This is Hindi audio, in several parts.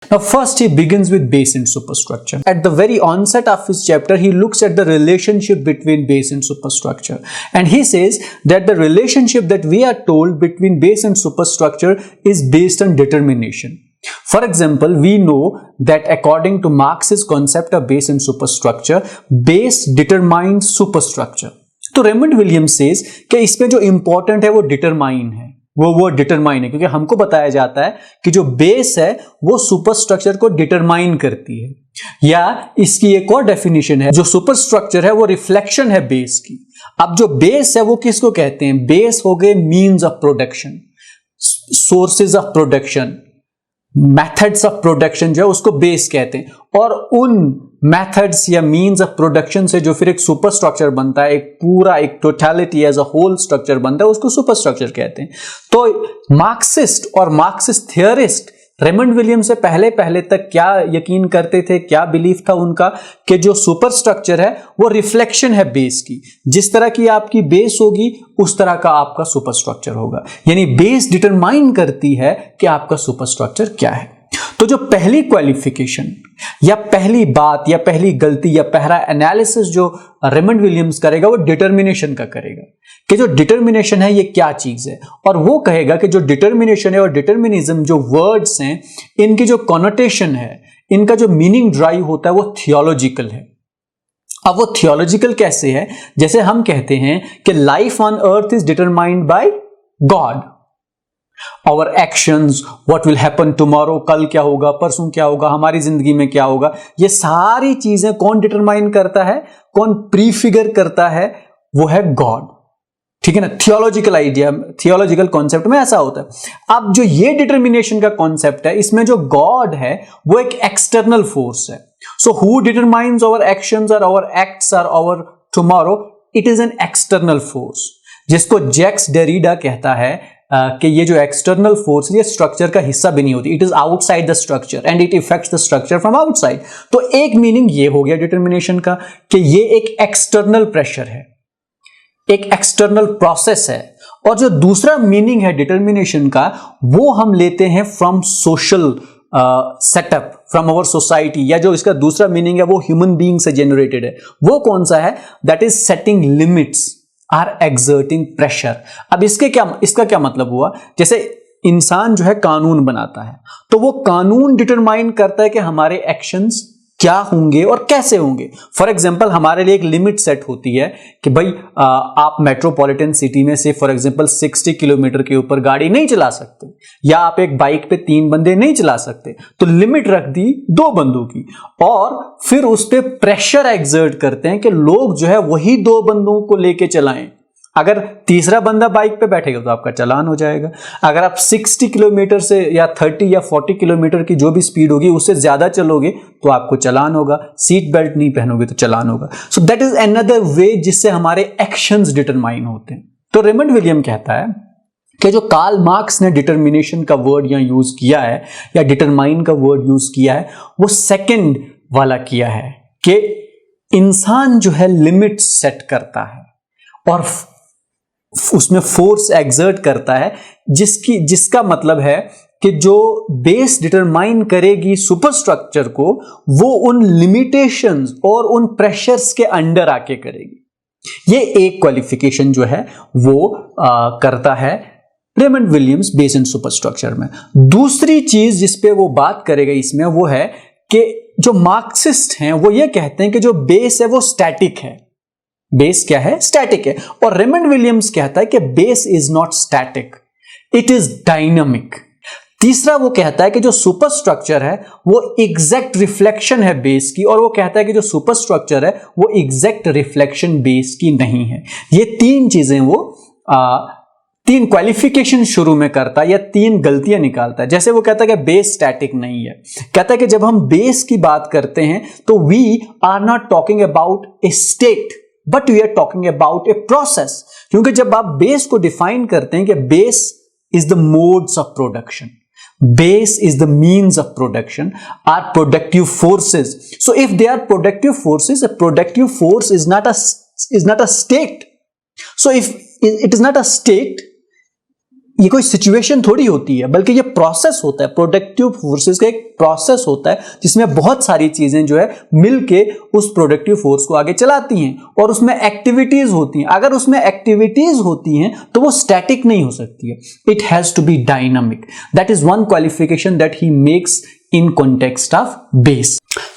Now first he begins with base and superstructure. At the very onset of his chapter, he looks at the relationship between base and superstructure, and he says that the relationship that we are told between base and superstructure is based on determination. For example, we know that according to Marx's concept of base and superstructure, base determines superstructure. तो रेमंड विलियम्स सेज कि इसमें जो इंपॉर्टेंट है वो डिटरमाइन है, वो डिटरमाइन है, क्योंकि हमको बताया जाता है कि जो बेस है वो सुपरस्ट्रक्चर को डिटरमाइन करती है। या इसकी एक और डेफिनेशन है, जो सुपरस्ट्रक्चर है वो रिफ्लेक्शन है बेस की। अब जो बेस है वो किसको कहते हैं? बेस हो गए means of production, sources of production, methods of production जो है उसको बेस कहते हैं। और उन मेथड्स या मीन्स ऑफ प्रोडक्शन से जो फिर एक सुपरस्ट्रक्चर बनता है, एक पूरा एक totality as a whole structure बनता है, उसको सुपरस्ट्रक्चर कहते हैं। तो मार्क्सिस्ट और मार्क्सिस्ट थियरिस्ट रेमंड विलियम्स से पहले तक क्या यकीन करते थे, क्या बिलीफ था उनका, कि जो सुपरस्ट्रक्चर है वो रिफ्लेक्शन है बेस की। जिस तरह की आपकी बेस होगी उस तरह का आपका सुपरस्ट्रक्चर होगा, यानी बेस डिटरमाइन करती है कि आपका सुपरस्ट्रक्चर क्या है। तो जो पहली क्वालिफिकेशन या पहली बात या पहली गलती या पहला एनालिसिस जो रेमंड विलियम्स करेगा वो डिटर्मिनेशन का करेगा, कि जो डिटर्मिनेशन है ये क्या चीज है। और वो कहेगा कि जो डिटर्मिनेशन है और डिटर्मिनिज्म जो वर्ड्स हैं, इनकी जो कॉनोटेशन है, इनका जो मीनिंग ड्राइव होता है वो थियोलॉजिकल है। अब वो थियोलॉजिकल कैसे है? जैसे हम कहते हैं कि life on earth is determined by God, Our actions, what will happen tomorrow, कल क्या होगा, परसों क्या होगा, हमारी जिंदगी में क्या होगा, ये सारी चीजें कौन डिटरमाइन करता है, कौन प्रीफिगर करता है? वो है गॉड। ठीक है ना? थियोलॉजिकल आइडिया, थियोलॉजिकल कॉन्सेप्ट में ऐसा होता है। अब जो ये डिटर्मिनेशन का कॉन्सेप्ट है, इसमें जो गॉड है वो एक एक्सटर्नल फोर्स है। So who determines our actions और आवर एक्ट्स और our tomorrow? It is an external force, जिसको जैक्स डेरिडा कहता है कि ये जो एक्सटर्नल फोर्स ये स्ट्रक्चर का हिस्सा भी नहीं होती, it is outside the structure and it effects the structure from outside. तो एक मीनिंग ये हो गया डिटर्मिनेशन का कि ये एक एक्सटर्नल प्रेशर है, एक एक्सटर्नल प्रोसेस है। और जो दूसरा मीनिंग है डिटर्मिनेशन का, वो हम लेते हैं from social setup, from our society, या जो इसका दूसरा मीनिंग है वो ह्यूमन बीइंग से जनरेटेड है। वो कौन सा है? That is setting limits are exerting pressure. अब इसका क्या मतलब हुआ? जैसे इंसान जो है कानून बनाता है, तो वो कानून डिटरमाइन करता है कि हमारे एक्शंस क्या होंगे और कैसे होंगे। फॉर एग्जाम्पल, हमारे लिए एक लिमिट सेट होती है कि भाई आप मेट्रोपॉलिटन सिटी में से फॉर एग्जाम्पल 60 किलोमीटर के ऊपर गाड़ी नहीं चला सकते, या आप एक बाइक पे 3 बंदे नहीं चला सकते। तो लिमिट रख दी 2 बंदों की, और फिर उस पर प्रेशर एक्सर्ट करते हैं कि लोग जो है वही 2 बंदों को लेके चलाएं। अगर तीसरा बंदा बाइक पे बैठेगा तो आपका चालान हो जाएगा। अगर आप 60 किलोमीटर से या 30 या 40 किलोमीटर की जो भी स्पीड होगी उससे ज्यादा चलोगे तो आपको चालान होगा, सीट बेल्ट नहीं पहनोगे तो चालान होगा। So that is another way जिससे हमारे एक्शंस डिटरमाइन होते हैं। तो रेमंड विलियम कहता है कि जो कार्ल मार्क्स ने डिटर्मिनेशन का वर्ड यहां यूज किया है या डिटरमाइन का वर्ड यूज किया है, वो सेकंड वाला किया है कि इंसान जो है लिमिट सेट करता है और उसमें फोर्स एक्सर्ट करता है, जिसका मतलब है कि जो बेस डिटरमाइन करेगी सुपरस्ट्रक्चर को, वो उन लिमिटेशंस और उन प्रेशर्स के अंडर आके करेगी। ये एक क्वालिफिकेशन जो है वो करता है Raymond Williams base and superstructure में। दूसरी चीज जिसपे वो बात करेगा इसमें वो है कि जो मार्क्सिस्ट हैं वो ये कहते हैं कि जो बेस है वो स्टैटिक है। बेस क्या है? स्टैटिक है। और रेमंड विलियम्स कहता है कि base is not static, it is dynamic. तीसरा वो कहता है कि जो सुपरस्ट्रक्चर है वो एग्जैक्ट रिफ्लेक्शन है बेस की, और वो कहता है कि जो सुपरस्ट्रक्चर है वो एग्जैक्ट रिफ्लेक्शन बेस की नहीं है। ये 3 चीजें वो 3 क्वालिफिकेशन शुरू में करता है या 3 गलतियां निकालता है। जैसे वो कहता है कि बेस स्टैटिक नहीं है, कहता है कि जब हम बेस की बात करते हैं तो we are not talking about a state but we are talking about a process. क्योंकि जब आप बेस को डिफाइन करते हैं कि base is the modes of production, base is the means of production, are productive forces. So if they are productive forces, a productive force is not a state. So if it is not a state, ये कोई सिचुएशन थोड़ी होती है, बल्कि ये प्रोसेस होता है। प्रोडक्टिव फोर्सेस का एक प्रोसेस होता है जिसमें बहुत सारी चीजें जो है मिलके उस प्रोडक्टिव फोर्स को आगे चलाती हैं, और उसमें एक्टिविटीज होती हैं। अगर उसमें एक्टिविटीज होती हैं तो वो स्टैटिक नहीं हो सकती है, it has to be dynamic. That is one qualification that he makes in context of base.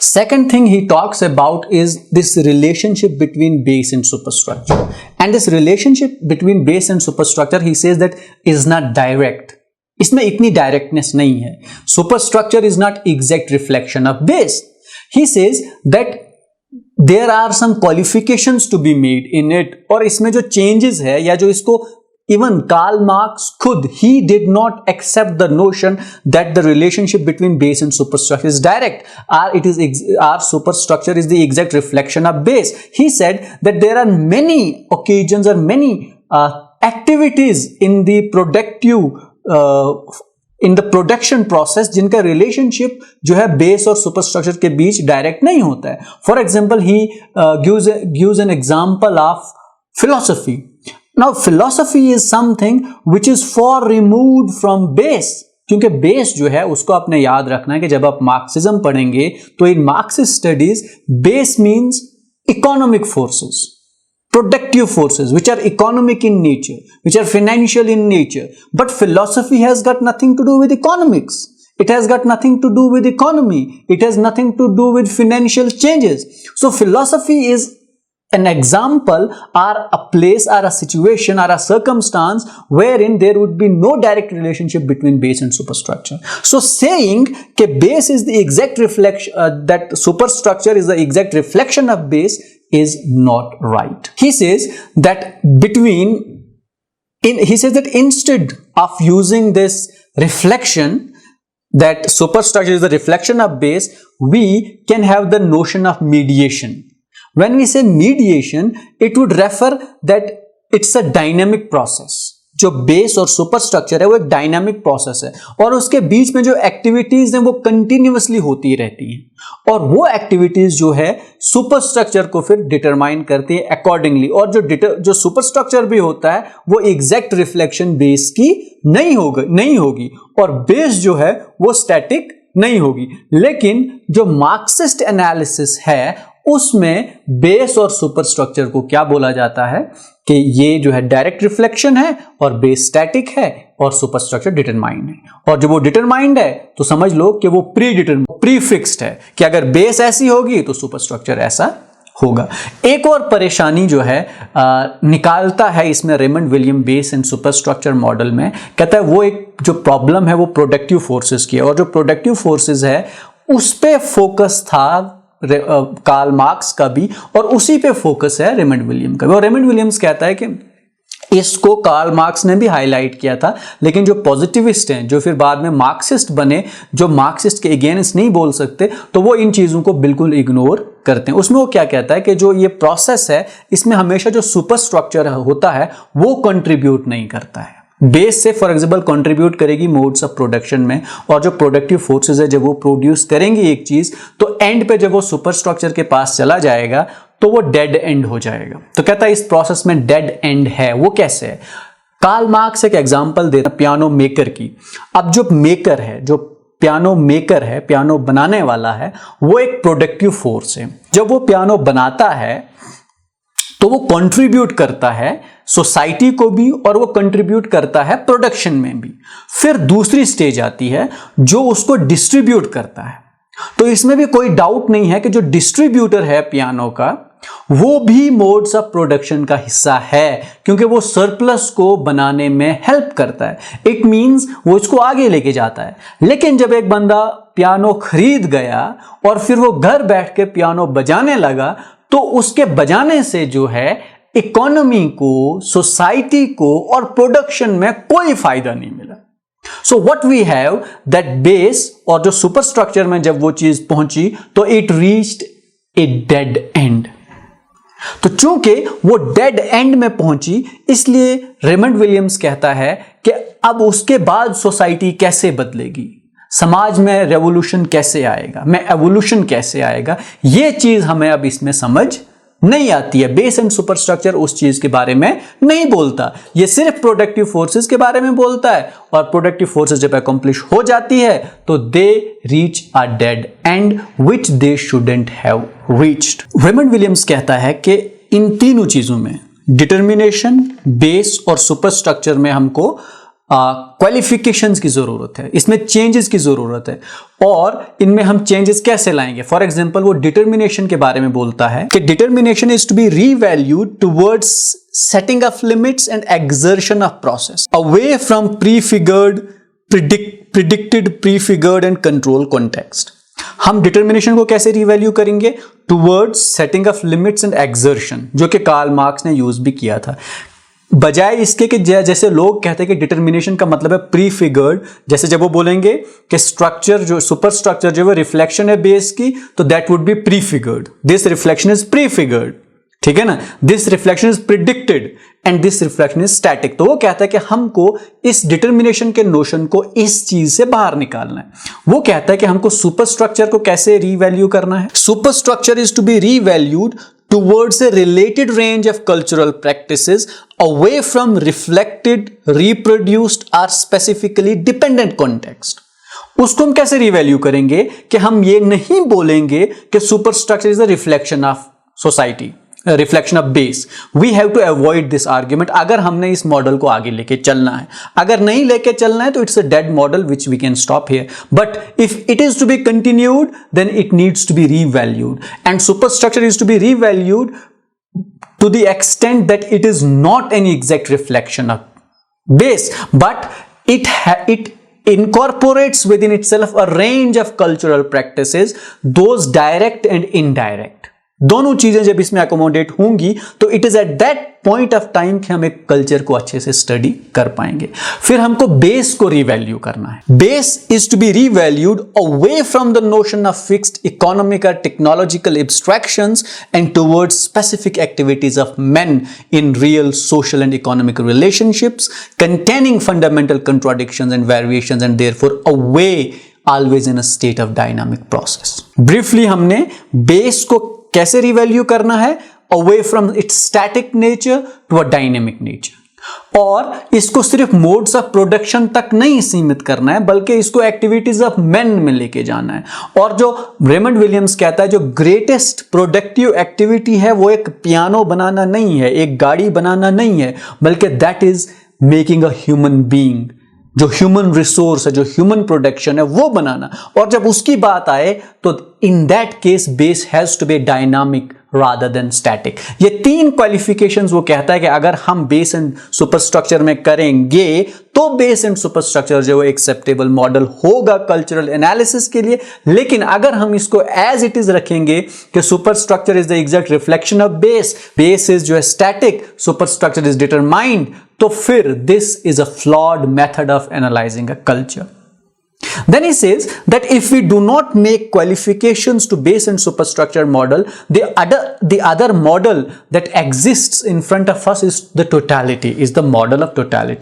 Second thing he talks about is this relationship between base and superstructure, and this relationship between base and superstructure he says that is not direct. इसमें इतनी directness नहीं है. Superstructure is not exact reflection of base. He says that there are some qualifications to be made in it, और इसमें जो changes है या जो इसको even Karl Marx खुद he did not accept the notion that the relationship between base and superstructure is direct, or superstructure is the exact reflection of base. He said that there are many occasions or many activities in the in the production process जिनका relationship जो है base और superstructure के बीच direct नहीं होता है. For example, he gives an example of philosophy. Now philosophy is something which is far removed from base, क्योंकि बेस जो है उसको आपने याद रखना है कि जब आप मार्क्सिज्म पढ़ेंगे तो in Marxist studies base means economic forces, productive forces which are economic in nature, which are financial in nature. But philosophy has got nothing to do with economics. It has got nothing to do with economy. It has nothing to do with financial changes. So philosophy is an example or a place or a situation or a circumstance wherein there would be no direct relationship between base and superstructure. So saying that base is the exact reflection, that superstructure is the exact reflection of base is not right. He says that instead of using this reflection, that superstructure is the reflection of base, we can have the notion of mediation. When we say mediation, it would refer that it's a dynamic process. जो बेस और सुपरस्ट्रक्चर है वो एक डायनामिक प्रोसेस है, और उसके बीच में जो एक्टिविटीज हैं वो कंटिन्यूअसली होती रहती हैं, और वो एक्टिविटीज जो है सुपरस्ट्रक्चर को फिर डिटरमाइन करती है अकॉर्डिंगली। और जो सुपरस्ट्रक्चर भी होता है वो एग्जैक्ट रिफ्लेक्शन बेस की नहीं होगी, और बेस जो है वो स्टैटिक नहीं होगी। लेकिन जो मार्क्सिस्ट एनालिसिस है उसमें बेस और सुपरस्ट्रक्चर को क्या बोला जाता है कि ये जो है डायरेक्ट रिफ्लेक्शन है और बेस स्टैटिक है और सुपरस्ट्रक्चर डिटरमाइंड है। और जब वो डिटरमाइंड है तो समझ लो कि वो प्री फिक्स्ड है कि अगर बेस ऐसी होगी तो सुपरस्ट्रक्चर ऐसा होगा। एक और परेशानी जो है निकालता है इसमें Raymond William base and superstructure model में, कहता है वो एक जो प्रॉब्लम है वो प्रोडक्टिव फोर्सेस की है, और जो प्रोडक्टिव फोर्सेस है उस पे फोकस था कार्ल मार्क्स का भी, और उसी पे फोकस है रेमंड विलियम का भी। और रेमंड विलियम्स कहता है कि इसको कार्ल मार्क्स ने भी हाईलाइट किया था, लेकिन जो पॉजिटिविस्ट हैं जो फिर बाद में मार्क्सिस्ट बने, जो मार्क्सिस्ट के अगेंस्ट नहीं बोल सकते, तो वो इन चीज़ों को बिल्कुल इग्नोर करते हैं। उसमें वो क्या कहता है कि जो ये प्रोसेस है इसमें हमेशा जो सुपरस्ट्रक्चर होता है वो कंट्रीब्यूट नहीं करता है। बेस से फॉर एग्जाम्पल कंट्रीब्यूट करेगी मोड्स ऑफ प्रोडक्शन में, और जो प्रोडक्टिव फोर्सेस है जब वो प्रोड्यूस करेंगी एक चीज, तो एंड पे जब वो सुपरस्ट्रक्चर के पास चला जाएगा तो वो डेड एंड हो जाएगा। तो कहता है इस प्रोसेस में डेड एंड है। वो कैसे है? कार्ल मार्क्स एक एग्जांपल देता है पियानो मेकर की। अब जो मेकर है, जो पियानो मेकर है, पियानो बनाने वाला है, वो एक प्रोडक्टिव फोर्स है। जब वो पियानो बनाता है तो वो कंट्रीब्यूट करता है सोसाइटी को भी, और वो कंट्रीब्यूट करता है प्रोडक्शन में भी। फिर दूसरी स्टेज आती है जो उसको डिस्ट्रीब्यूट करता है। तो इसमें भी कोई डाउट नहीं है कि जो डिस्ट्रीब्यूटर है पियानो का वो भी मोड्स ऑफ प्रोडक्शन का हिस्सा है, क्योंकि वो सरप्लस को बनाने में हेल्प करता है। इट मींस वो इसको आगे लेके जाता है। लेकिन जब एक बंदा पियानो खरीद गया और फिर वो घर बैठ के पियानो बजाने लगा, तो उसके बजाने से जो है इकोनॉमी को, सोसाइटी को और प्रोडक्शन में कोई फायदा नहीं मिला। So what we have that base, और जो सुपरस्ट्रक्चर में जब वो चीज पहुंची तो it reached a dead end. तो चूंकि वो डेड एंड में पहुंची, इसलिए रेमंड विलियम्स कहता है कि अब उसके बाद सोसाइटी कैसे बदलेगी, समाज में रेवोल्यूशन कैसे आएगा, में एवोल्यूशन कैसे आएगा, ये चीज हमें अब इसमें समझ नहीं आती है। बेस एंड सुपरस्ट्रक्चर उस चीज के बारे में नहीं बोलता, ये सिर्फ प्रोडक्टिव फोर्सेस के बारे में बोलता है, और प्रोडक्टिव फोर्सेस जब अकम्प्लिश हो जाती है तो they reach a dead and which they shouldn't have reached. Raymond Williams कहता है कि इन तीनों चीजों में, डिटर्मिनेशन, बेस और सुपरस्ट्रक्चर में हमको क्वालिफिकेशंस की जरूरत है, इसमें चेंजेस की जरूरत है। और इनमें हम चेंजेस कैसे लाएंगे? फॉर एग्जांपल वो डिटर्मिनेशन के बारे में बोलता है कि determination is to be revalued towards setting of limits and exertion of process away from prefigured predicted prefigured and control context. हम डिटर्मिनेशन को कैसे रीवैल्यू करेंगे? Towards setting of limits and exertion, जो कि कार्ल मार्क्स ने यूज भी किया था, बजाय इसके कि जैसे लोग कहते हैं कि डिटर्मिनेशन का मतलब है प्रीफिगर्ड। जैसे जब वो बोलेंगे कि स्ट्रक्चर जो सुपर स्ट्रक्चर जो है रिफ्लेक्शन है बेस की, तो that would be prefigured, this reflection is prefigured, ठीक है ना, this reflection is predicted and this reflection is static. तो वो कहता है कि हमको इस डिटर्मिनेशन के नोशन को इस चीज से बाहर निकालना है। वो कहता है कि हमको सुपर स्ट्रक्चर को कैसे रीवैल्यू करना है? Super structure is to be revalued towards a related range of cultural practices away from reflected, reproduced or specifically dependent context। उसको हम कैसे रिवैल्यू करेंगे कि हम ये नहीं बोलेंगे कि super structure is a reflection of society, reflection of base. We have to avoid this argument अगर हमने इस मॉडल को आगे लेके चलना है। अगर नहीं लेके चलना है तो it's a dead model which we can stop here, but if it is to be continued then it needs to be revalued and super structure is to be revalued to the extent that it is not any exact reflection of base, but it incorporates within itself a range of cultural practices, those direct and indirect। दोनों चीजें जब इसमें अकोमोडेट होंगी तो it is at that point of time कि हम एक कल्चर को अच्छे से स्टडी कर पाएंगे। फिर हमको बेस को रिवैल्यू करना है। Base is to be revalued away from the notion of fixed economic और technological abstractions and towards specific activities of men in real social and economic relationships containing fundamental contradictions and variations and therefore away always in a state of dynamic process। Briefly हमने बेस को कैसे रिवैल्यू करना है? Away from its static nature to a dynamic nature. और इसको सिर्फ मोड्स ऑफ प्रोडक्शन तक नहीं सीमित करना है, बल्कि इसको एक्टिविटीज ऑफ मेन में लेके जाना है। और जो रेमंड विलियम्स कहता है जो ग्रेटेस्ट प्रोडक्टिव एक्टिविटी है वो एक पियानो बनाना नहीं है, एक गाड़ी बनाना नहीं है, बल्कि that is making a human being. जो ह्यूमन रिसोर्स है, जो ह्यूमन प्रोडक्शन है वो बनाना। और जब उसकी बात आए तो in that case base has to be dynamic rather than static. ये तीन क्वालिफिकेशंस वो कहता है कि अगर हम बेस एंड सुपरस्ट्रक्चर में करेंगे तो बेस एंड सुपरस्ट्रक्चर जो है एक्सेप्टेबल मॉडल होगा कल्चरल एनालिसिस के लिए। लेकिन अगर हम इसको एज इट इज रखेंगे कि superstructure is the exact reflection of base, base is जो है स्टैटिक, सुपरस्ट्रक्चर इज डिटरमाइंड, तो फिर this is a flawed method of analysing a culture. Then he says that if we do not make qualifications to base and superstructure model, the other model that exists in front of us is the totality, is the model of totality।